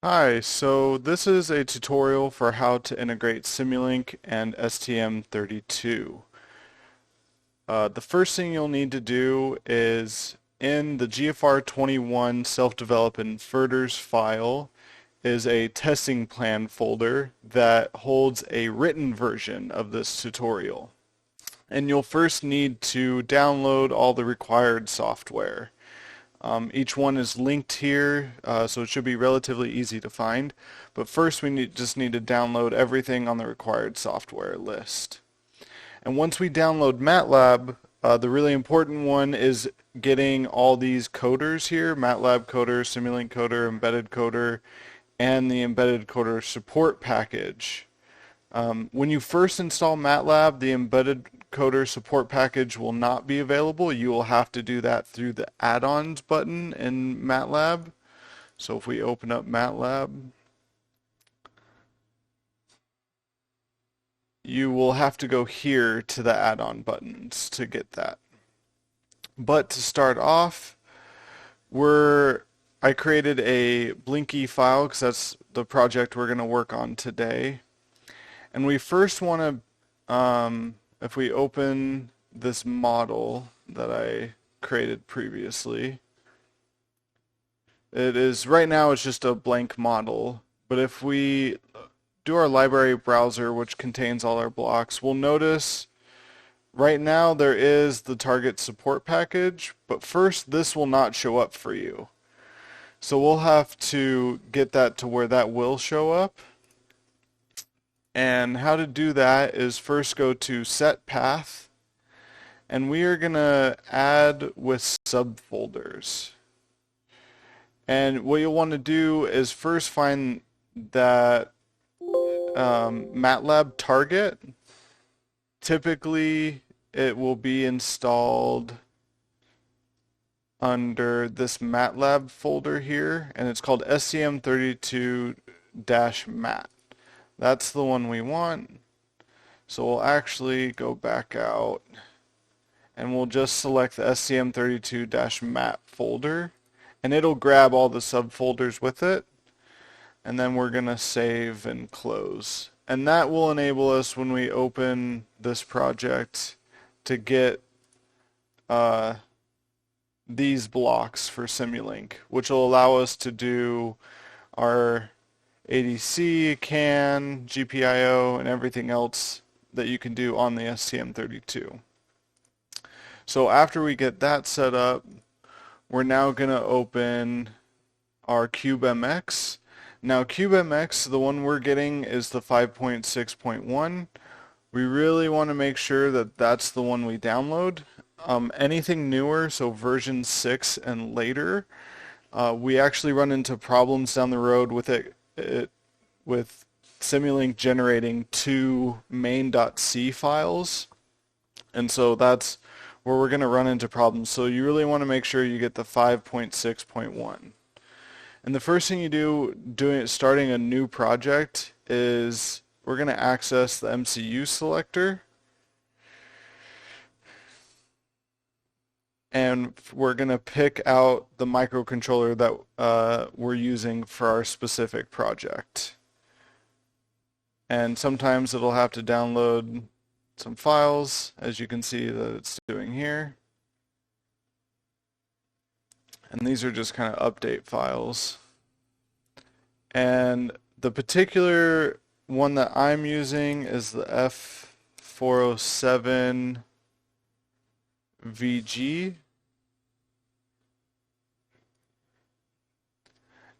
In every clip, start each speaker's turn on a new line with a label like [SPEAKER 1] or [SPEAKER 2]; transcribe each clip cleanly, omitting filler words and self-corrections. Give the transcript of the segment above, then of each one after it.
[SPEAKER 1] Hi, so this is a tutorial for how to integrate Simulink and STM32. The first thing you'll need to do is in the GFR21 self-develop inverters file is a testing plan folder that holds a written version of this tutorial. And you'll first need to download all the required software. Each one is linked here, so it should be relatively easy to find. But first we just need to download everything on the required software list. And once we download MATLAB, the really important one is getting all these coders here, MATLAB Coder, Simulink Coder, Embedded Coder, and the Embedded Coder support package. When you first install MATLAB, the Embedded Coder support package will not be available. You will have to do that through the add-ons button in MATLAB. So if we open up MATLAB, you will have to go here to the add-on buttons to get that. But to start off, I created a Blinky file because that's the project we're going to work on today. And we first want to, if we open this model that I created previously, right now it's just a blank model, but if we do our library browser, which contains all our blocks, we'll notice right now there is the target support package, but first this will not show up for you. So we'll have to get that to where that will show up. And how to do that is first go to set path, and we are going to add with subfolders. And what you'll want to do is first find that MATLAB target. Typically it will be installed under this MATLAB folder here, and it's called STM32-MAT. That's the one we want. So we'll actually go back out and we'll just select the STM32-MAT folder, and it'll grab all the subfolders with it, and then we're going to save and close. And that will enable us when we open this project to get these blocks for Simulink, which will allow us to do our ADC, CAN, GPIO, and everything else that you can do on the STM32. So after we get that set up, we're now going to open our CubeMX. Now CubeMX, the one we're getting is the 5.6.1. We really want to make sure that that's the one we download. Anything newer, so version 6 and later, we actually run into problems down the road with with Simulink generating two main.c files, and so that's where we're going to run into problems. So you really want to make sure you get the 5.6.1. And the first thing you do starting a new project is we're going to access the Mcu Selector, and we're going to pick out the microcontroller that we're using for our specific project. And sometimes it'll have to download some files, as you can see that it's doing here. And these are just kind of update files. And the particular one that I'm using is the F407 VG.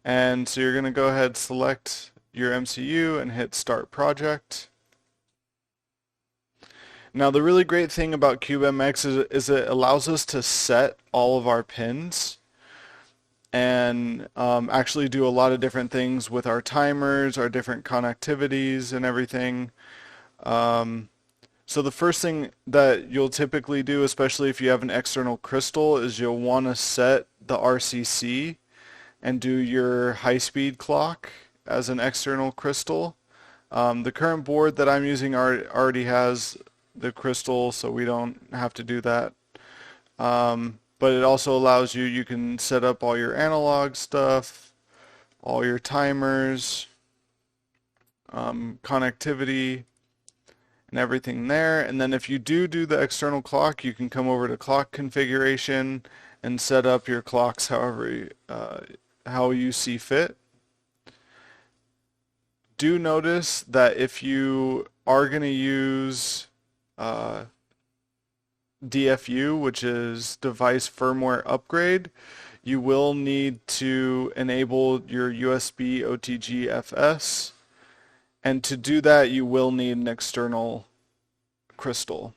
[SPEAKER 1] And so you're going to go ahead, select your MCU, and hit Start Project. Now the really great thing about CubeMX is it allows us to set all of our pins and actually do a lot of different things with our timers, our different connectivities and everything. So the first thing that you'll typically do, especially if you have an external crystal, is you'll want to set the RCC and do your high-speed clock as an external crystal. The current board that I'm using already has the crystal, so we don't have to do that. But it also allows you can set up all your analog stuff, all your timers, connectivity, and everything there. And then if you do the external clock, you can come over to clock configuration and set up your clocks however how you see fit. Do notice that if you are going to use DFU, which is device firmware upgrade, you will need to enable your USB OTG FS. And to do that, you will need an external crystal,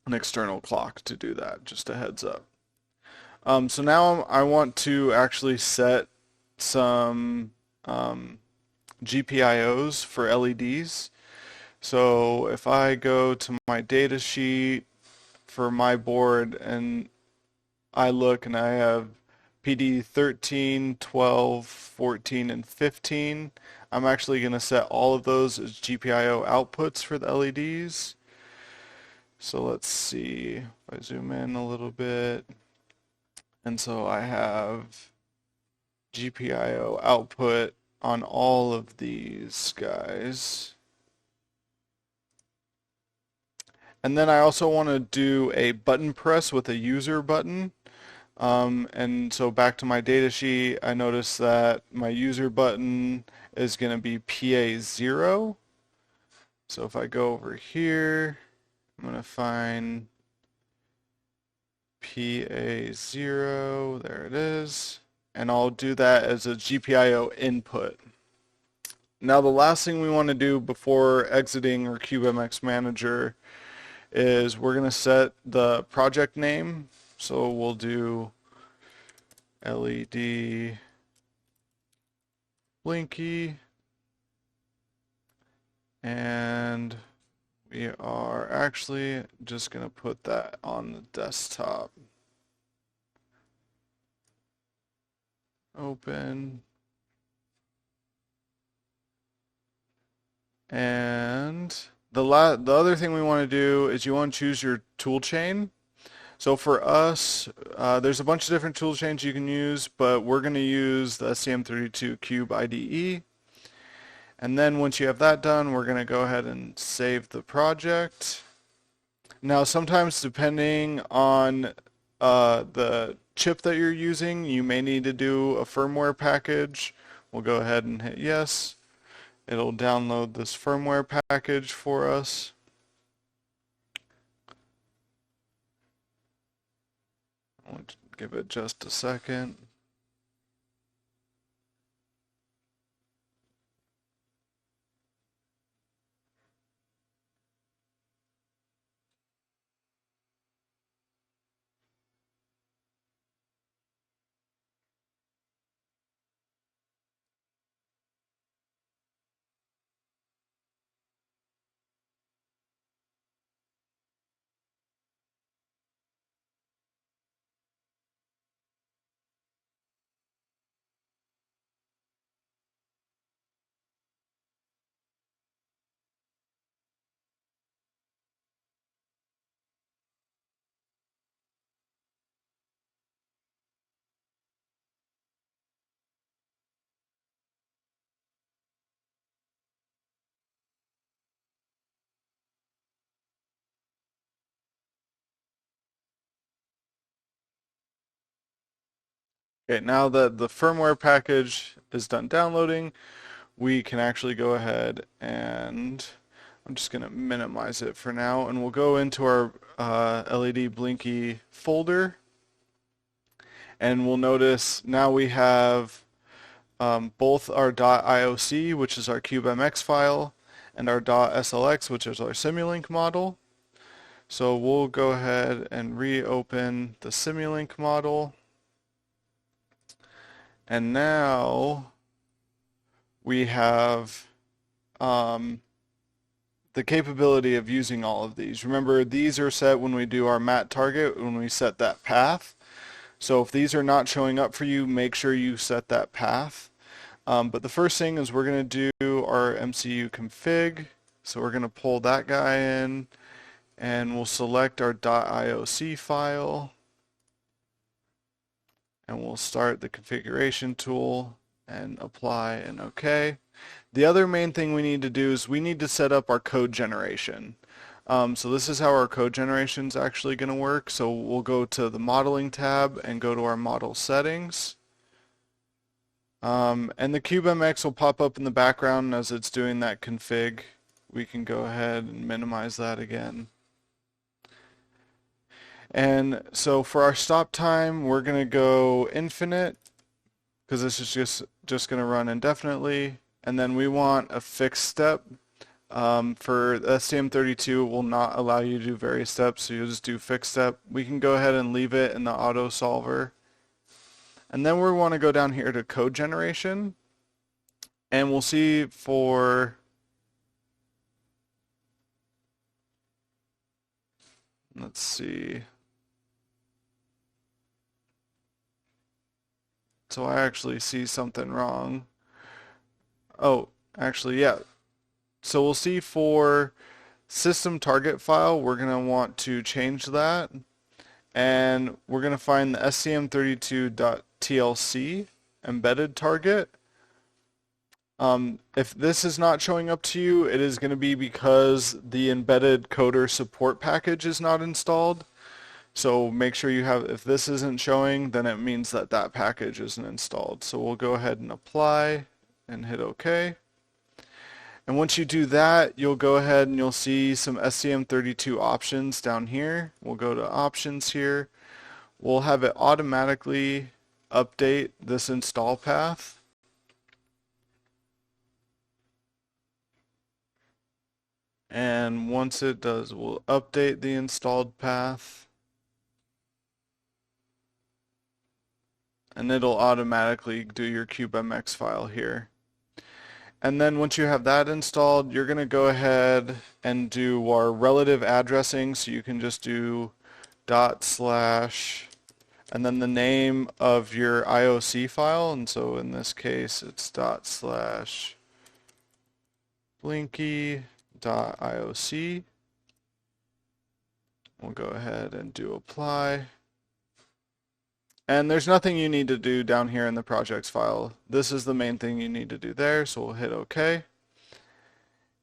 [SPEAKER 1] an external clock to do that, just a heads up. So now I want to actually set some GPIOs for LEDs. So if I go to my data sheet for my board and I look and I have PD 13, 12, 14, and 15, I'm actually going to set all of those as GPIO outputs for the LEDs. So let's see, if I zoom in a little bit, and so I have GPIO output on all of these guys. And then I also want to do a button press with a user button. And so back to my data sheet, I notice that my user button is going to be PA0. So if I go over here, I'm going to find PA0, there it is, and I'll do that as a GPIO input. Now the last thing we want to do before exiting our CubeMX Manager is we're going to set the project name. So we'll do LED Blinky, and we are actually just going to put that on the desktop. Open. And the other thing we want to do is you want to choose your tool chain. So for us, there's a bunch of different tool chains you can use, but we're going to use the STM32 Cube IDE. And then once you have that done, we're going to go ahead and save the project. Now sometimes depending on the chip that you're using, you may need to do a firmware package. We'll go ahead and hit yes. It'll download this firmware package for us. I'll give it just a second. Okay, now that the firmware package is done downloading, we can actually go ahead and I'm just going to minimize it for now, and we'll go into our LED Blinky folder, and we'll notice now we have both our .ioc, which is our CubeMX file, and our .slx, which is our Simulink model. So we'll go ahead and reopen the Simulink model. And now we have the capability of using all of these. Remember, these are set when we do our mat target, when we set that path. So if these are not showing up for you, make sure you set that path. But the first thing is we're going to do our Mcu Config. So we're going to pull that guy in, and we'll select our .ioc file. And we'll start the configuration tool, and apply and OK. The other main thing we need to do is we need to set up our code generation. So this is how our code generation is actually going to work. So we'll go to the modeling tab and go to our model settings. And the CubeMX will pop up in the background as it's doing that config. We can go ahead and minimize that again. And so for our stop time, we're going to go infinite because this is just going to run indefinitely. And then we want a fixed step. For STM32, it will not allow you to do various steps, so you'll just do fixed step. We can go ahead and leave it in the auto solver. And then we want to go down here to code generation. And we'll see for let's see. So I actually see something wrong. Oh, actually, yeah. So we'll see for system target file, we're going to want to change that. And we're going to find the STM32.tlc embedded target. If this is not showing up to you, it is going to be because the embedded coder support package is not installed. So make sure you have, if this isn't showing, then it means that that package isn't installed. So we'll go ahead and apply and hit OK. And once you do that, you'll go ahead and you'll see some STM32 options down here. We'll go to options here. We'll have it automatically update this install path. And once it does, we'll update the installed path. And it'll automatically do your CubeMX file here. And then once you have that installed, you're going to go ahead and do our relative addressing. So you can just do / and then the name of your IOC file. And so in this case, it's / blinky.ioc. We'll go ahead and do apply. And there's nothing you need to do down here in the projects file. This is the main thing you need to do there, so we'll hit OK.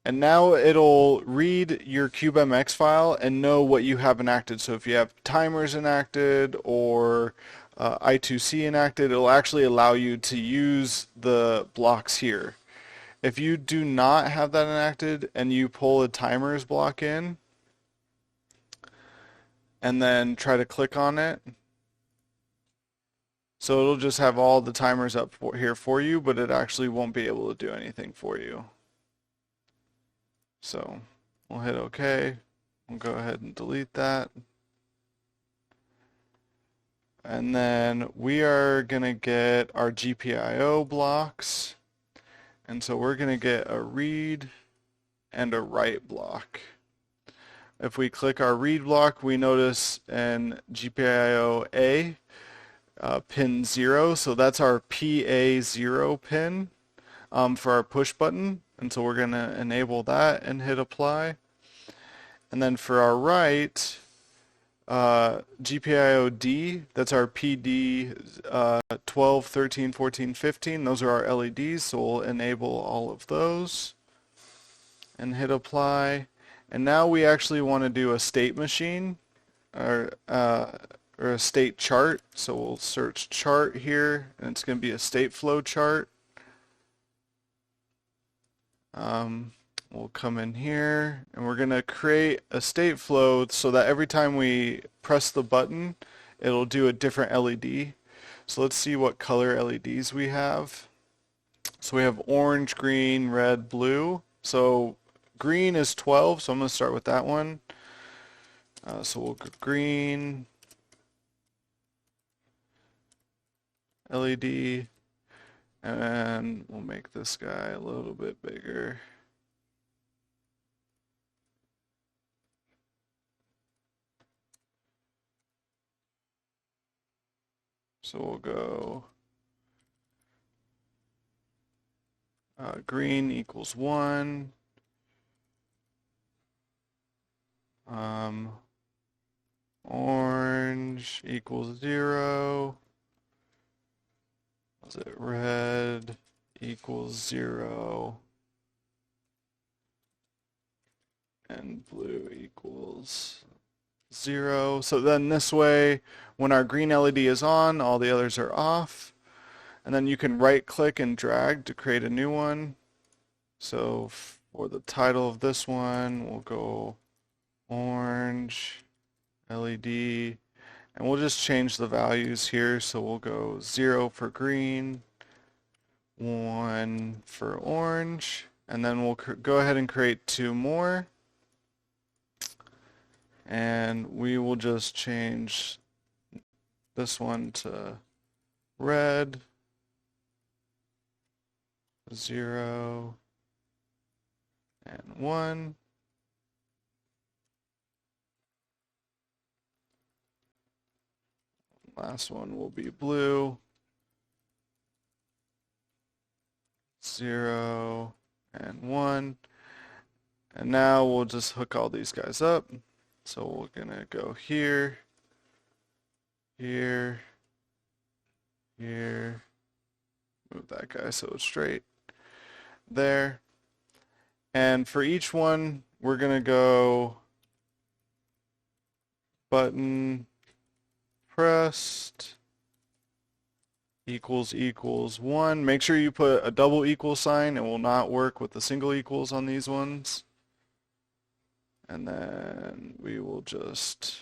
[SPEAKER 1] And now it'll read your CubeMX file and know what you have enacted. So if you have timers enacted or I2C enacted, it'll actually allow you to use the blocks here. If you do not have that enacted and you pull a timers block in and then try to click on it, so it'll just have all the timers up here for you, but it actually won't be able to do anything for you. So we'll hit OK. We'll go ahead and delete that. And then we are going to get our GPIO blocks. And so we're going to get a read and a write block. If we click our read block, we notice in GPIO A, pin 0, so that's our PA0 pin for our push button, and so we're going to enable that and hit apply. And then for our write, GPIO D, that's our PD 12, 13, 14, 15, those are our LEDs, so we'll enable all of those and hit apply. And now we actually want to do a state machine, or a state chart. So we'll search chart here, and it's going to be a state flow chart. We'll come in here, and we're going to create a state flow so that every time we press the button, it'll do a different LED. So let's see what color LEDs we have. So we have orange, green, red, blue. So green is 12, so I'm going to start with that one. So we'll go green, LED, and we'll make this guy a little bit bigger. So we'll go green equals 1. Orange equals 0. is it red equals 0 and blue equals 0. So then this way, when our green LED is on, all the others are off. And then you can right click and drag to create a new one. So for the title of this one, we'll go orange LED, and we'll just change the values here. So we'll go 0 for green, 1 for orange, and then we'll go ahead and create 2 more. And we will just change this one to red, 0, and 1. Last one will be blue, 0, and 1. And now we'll just hook all these guys up. So we're gonna go here, here, here, move that guy so it's straight there. And for each one, we're gonna go button pressed equals 1. Make sure you put a double equal sign. It will not work with the single equals on these ones. And then we will just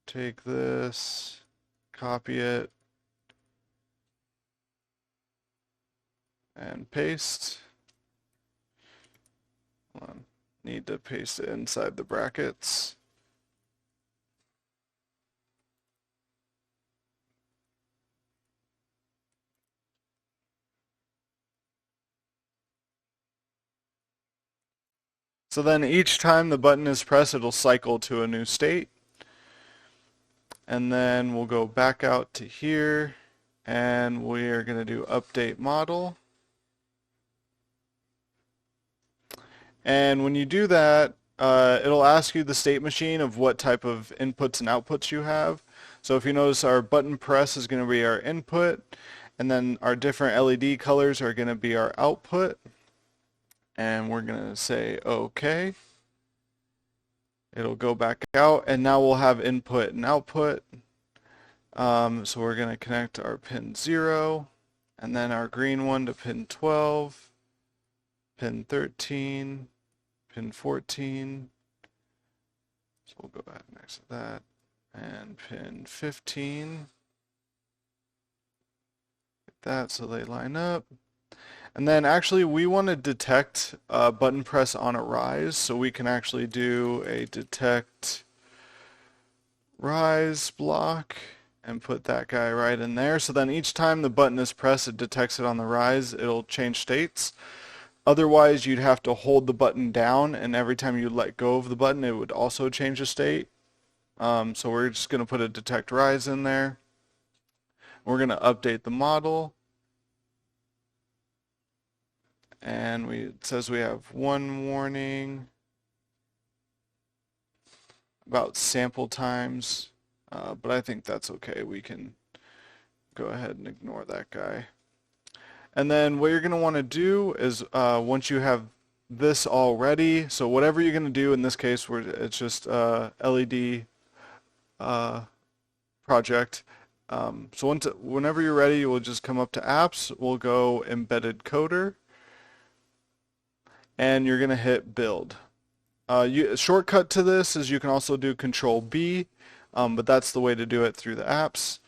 [SPEAKER 1] take this, copy it, and paste. Hold on. Need to paste it inside the brackets. So then each time the button is pressed, it'll cycle to a new state. And then we'll go back out to here, and we are going to do update model. And when you do that, it'll ask you the state machine of what type of inputs and outputs you have. So if you notice, our button press is going to be our input, and then our different LED colors are going to be our output. And we're going to say OK. It'll go back out, and now we'll have input and output. So we're going to connect our pin 0, and then our green one to pin 12, pin 13, pin 14. So we'll go back next to that, and pin 15. Like that, so they line up. And then actually we want to detect button press on a rise, so we can actually do a detect rise block and put that guy right in there. So then each time the button is pressed, it detects it on the rise, it'll change states. Otherwise, you'd have to hold the button down, and every time you let go of the button, it would also change the state. So we're just going to put a detect rise in there. We're going to update the model. And it says we have one warning about sample times, but I think that's okay. We can go ahead and ignore that guy. And then what you're going to want to do is once you have this all ready, so whatever you're going to do in this case, where it's just LED project. So whenever you're ready, we'll just come up to apps. We'll go embedded coder. And you're going to hit build. A shortcut to this is you can also do Control B, but that's the way to do it through the apps.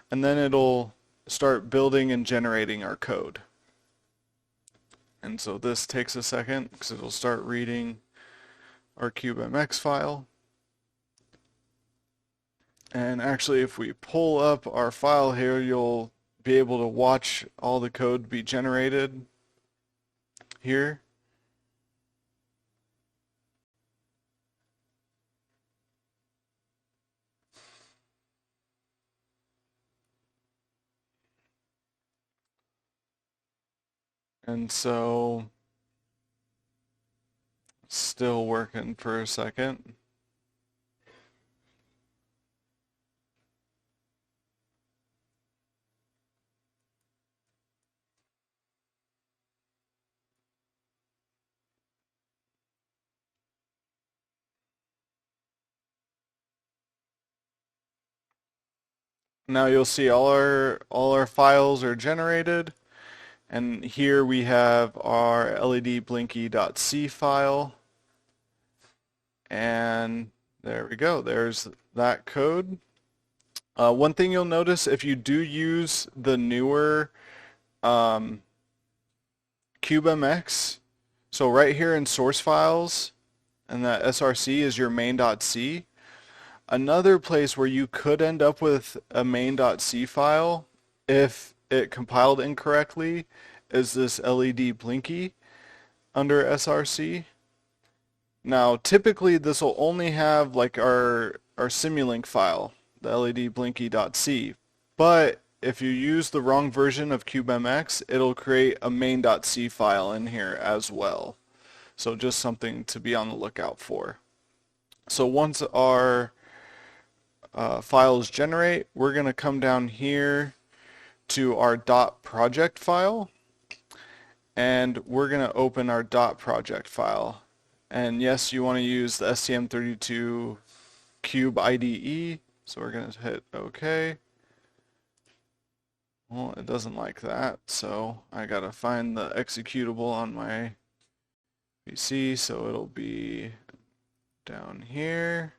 [SPEAKER 1] And then it'll start building and generating our code. And so this takes a second because it'll start reading our CubeMX file. And actually, if we pull up our file here, you'll be able to watch all the code be generated here. And so, still working for a second. Now you'll see all our files are generated, and here we have our ledblinky.c file, and there we go. There's that code. One thing you'll notice, if you do use the newer CubeMX, so right here in source files, and that src is your main.c. Another place where you could end up with a main.c file if it compiled incorrectly is this LED Blinky under src. Now typically this will only have like our Simulink file, the ledblinky.c, but if you use the wrong version of CubeMX, it'll create a main.c file in here as well. So just something to be on the lookout for. So once our files generate, we're going to come down here to our .project file, and we're going to open our .project file. And yes, you want to use the STM32 Cube IDE, so we're going to hit OK. Well, it doesn't like that, so I got to find the executable on my PC, so it'll be down here.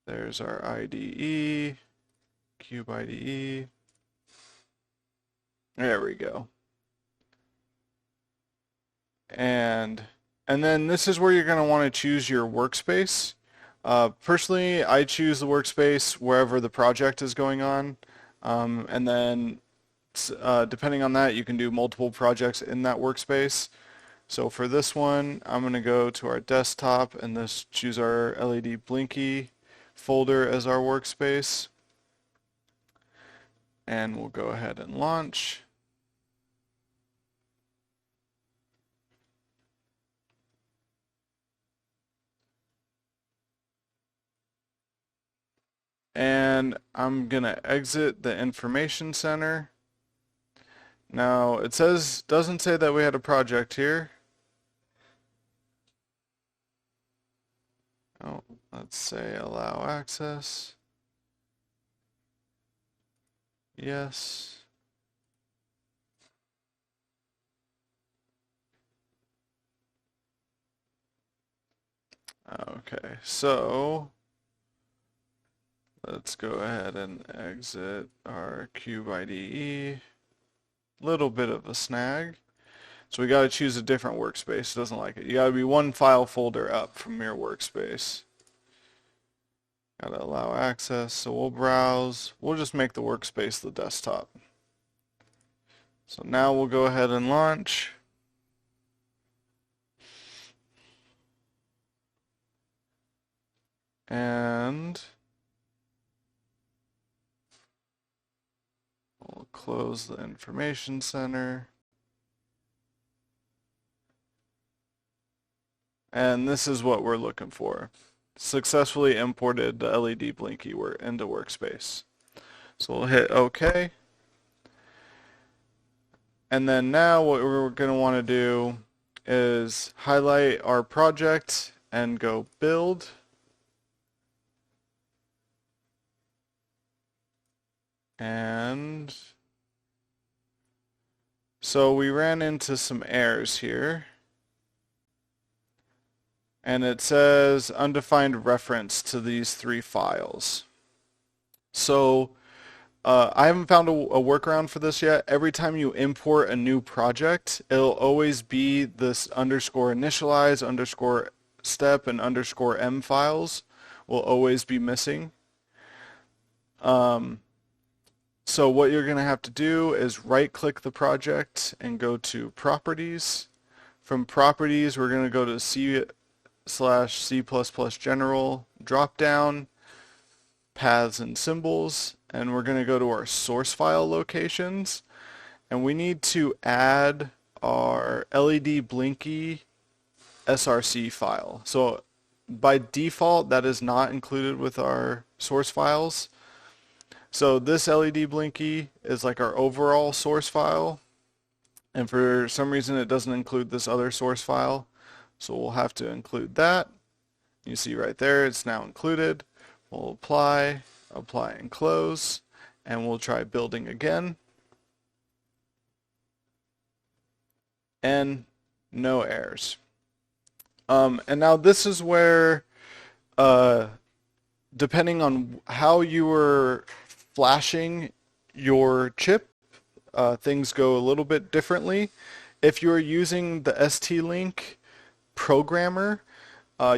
[SPEAKER 1] There's our IDE, Cube IDE. There we go. And then this is where you're going to want to choose your workspace. Personally, I choose the workspace wherever the project is going on. And then depending on that, you can do multiple projects in that workspace. So for this one, I'm going to go to our desktop and choose our LED Blinky folder as our workspace. And we'll go ahead and launch. And I'm going to exit the information center. Now it doesn't say that we had a project here. Oh, let's say allow access. Yes. Okay, so let's go ahead and exit our Cube IDE. Little bit of a snag. So we got to choose a different workspace. It doesn't like it. You got to be one file folder up from your workspace. Got to allow access. So we'll browse. We'll just make the workspace the desktop. So now we'll go ahead and launch. And we'll close the information center. And this is what we're looking for. Successfully imported the LED Blinky into workspace. So we'll hit OK. And then now what we're going to want to do is highlight our project and go build. And so we ran into some errors here. And it says undefined reference to these 3 files. So I haven't found a workaround for this yet. Every time you import a new project, it'll always be this underscore initialize, underscore step, and underscore m files will always be missing. So what you're going to have to do is right-click the project and go to Properties. From Properties, we're going to go to C/C++ General, drop-down, Paths and Symbols, and we're going to go to our source file locations, and we need to add our LED Blinky src file. So by default, that is not included with our source files. So this LED Blinky is like our overall source file, and for some reason it doesn't include this other source file, so we'll have to include that. You see right there it's now included. We'll apply, apply and close, and we'll try building again. And no errors. And now this is where, depending on how you were flashing your chip, things go a little bit differently. If you're using the ST-Link programmer,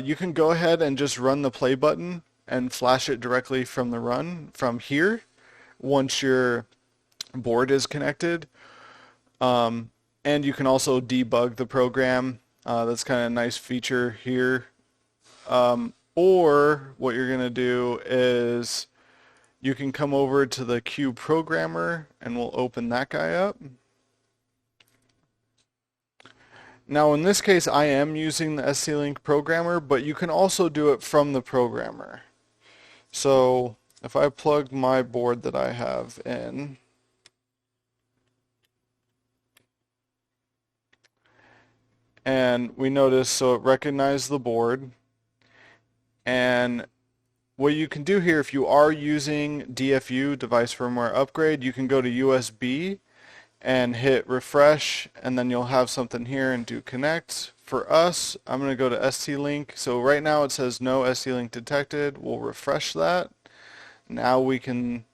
[SPEAKER 1] you can go ahead and just run the play button and flash it directly from the run from here once your board is connected. And you can also debug the program. That's kind of a nice feature here. Or what you're going to do is you can come over to the Mcu programmer and we'll open that guy up. Now in this case I am using the ST-Link programmer, but you can also do it from the programmer. So if I plug my board that I have in, and we notice, so it recognized the board. And what you can do here, if you are using DFU, device firmware upgrade, you can go to USB and hit refresh, and then you'll have something here and do connect. For us, I'm going to go to ST-Link. So right now it says no ST-Link detected. We'll refresh that. Now we can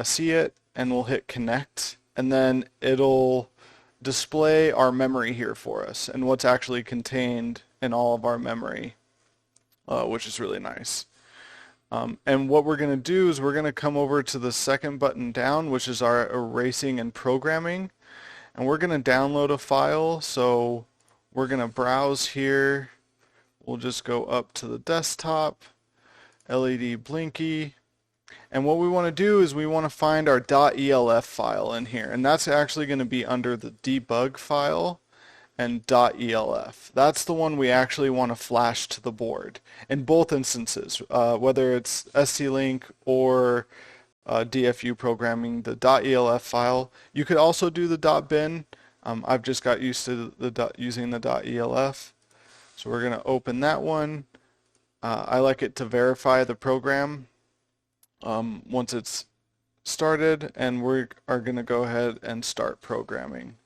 [SPEAKER 1] see it, and we'll hit connect, and then it'll display our memory here for us and what's actually contained in all of our memory, which is really nice. And what we're going to do is we're going to come over to the second button down, which is our erasing and programming, and we're going to download a file. So we're going to browse here. We'll just go up to the desktop, LED blinky. And what we want to do is we want to find our .elf file in here, and that's actually going to be under the debug file and .elf. That's the one we actually want to flash to the board in both instances, whether it's ST-Link or DFU programming, the .elf file. You could also do the .bin. I've just got used to using the .elf. So we're going to open that one. I like it to verify the program once it's started, and we are going to go ahead and start programming.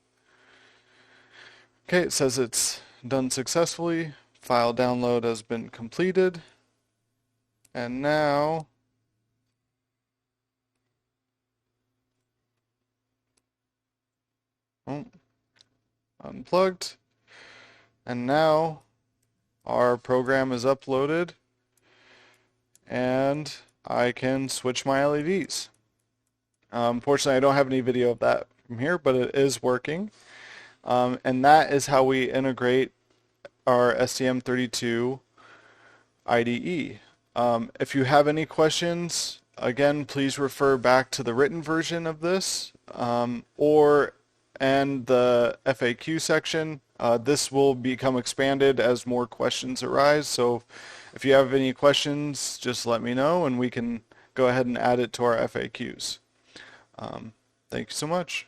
[SPEAKER 1] Okay, it says it's done successfully. File download has been completed. And now unplugged. And now our program is uploaded, and I can switch my LEDs. Unfortunately, I don't have any video of that from here, but it is working. And that is how we integrate our STM32 IDE. If you have any questions, again, please refer back to the written version of this and the FAQ section. This will become expanded as more questions arise. So if you have any questions, just let me know and we can go ahead and add it to our FAQs. Thank you so much.